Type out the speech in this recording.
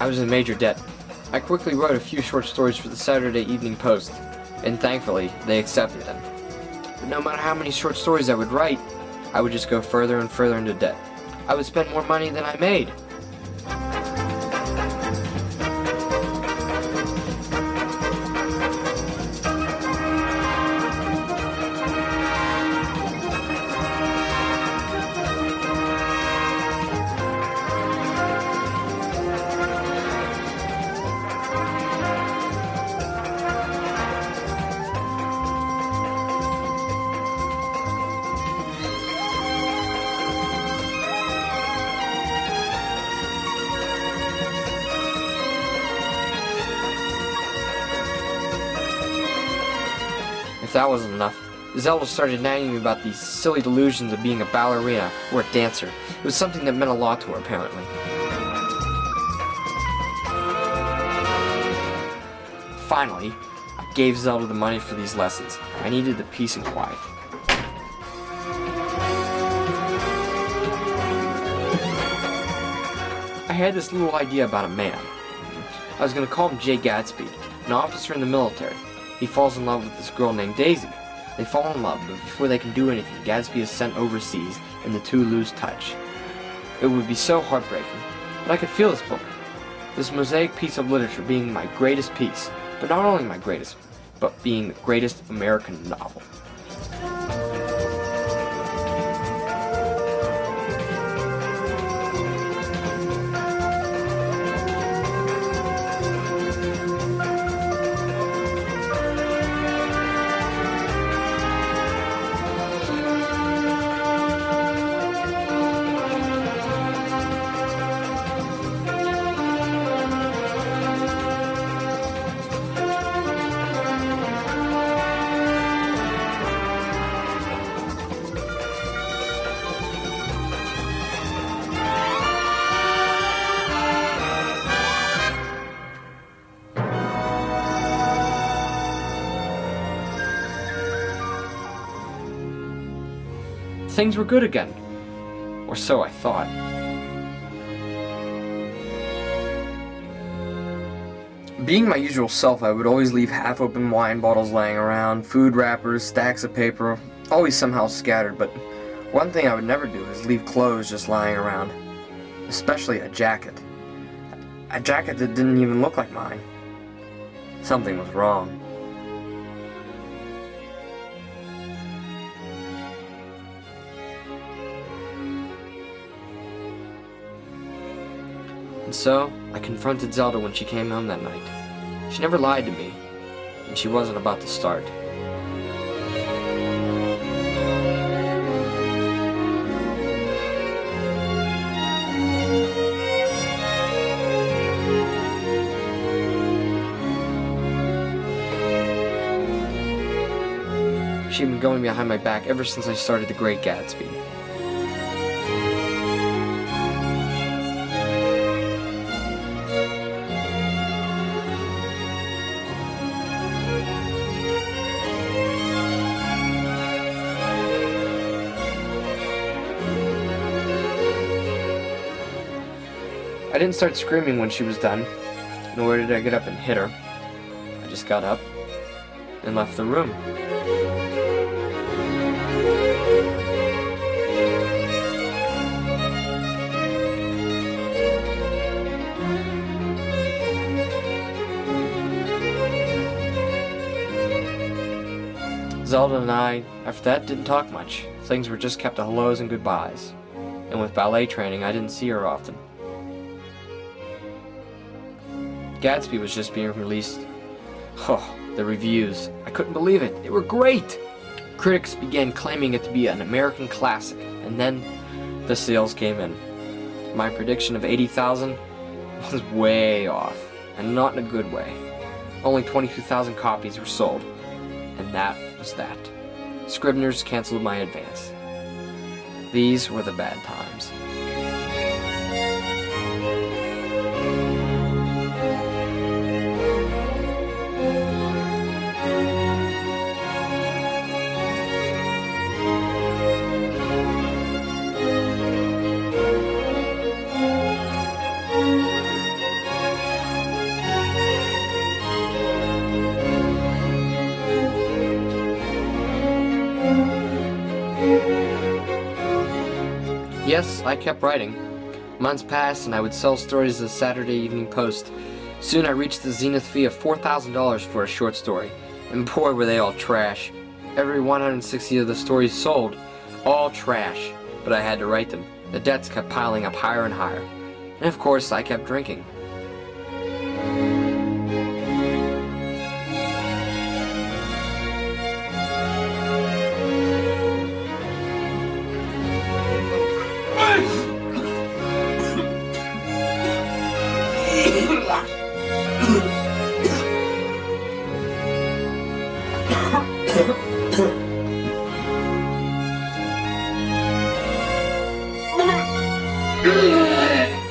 I was in major debt. I quickly wrote a few short stories for the Saturday Evening Post, and thankfully, they accepted them. But no matter how many short stories I would write, I would just go further and further into debt. I would spend more money than I made. If that wasn't enough, Zelda started nagging me about these silly delusions of being a ballerina or a dancer. It was something that meant a lot to her, apparently. Finally, I gave Zelda the money for these lessons. I needed the peace and quiet. I had this little idea about a man. I was going to call him Jay Gatsby, an officer in the military. He falls in love with this girl named Daisy. They fall in love, but before they can do anything, Gatsby is sent overseas, and the two lose touch. It would be so heartbreaking, but I could feel this book, this mosaic piece of literature, being my greatest piece, but not only my greatest, but being the greatest American novel. Things were good again. Or so I thought. Being my usual self, I would always leave half-open wine bottles laying around, food wrappers, stacks of paper, always somehow scattered, but one thing I would never do is leave clothes just lying around. Especially a jacket. A jacket that didn't even look like mine. Something was wrong. And so, I confronted Zelda when she came home that night. She never lied to me, and she wasn't about to start. She'd been going behind my back ever since I started The Great Gatsby. I didn't start screaming when she was done, nor did I get up and hit her. I just got up and left the room. Zelda and I, after that, didn't talk much. Things were just kept to hellos and goodbyes. And with ballet training, I didn't see her often. Gatsby was just being released. Oh, the reviews. I couldn't believe it. They were great! Critics began claiming it to be an American classic, and then the sales came in. My prediction of 80,000 was way off, and not in a good way. Only 22,000 copies were sold, and that was that. Scribner's canceled my advance. These were the bad times. Yes, I kept writing. Months passed and I would sell stories to the Saturday Evening Post. Soon I reached the zenith fee of $4,000 for a short story, and boy were they all trash. Every 160 of the stories sold, all trash, but I had to write them. The debts kept piling up higher and higher, and of course I kept drinking.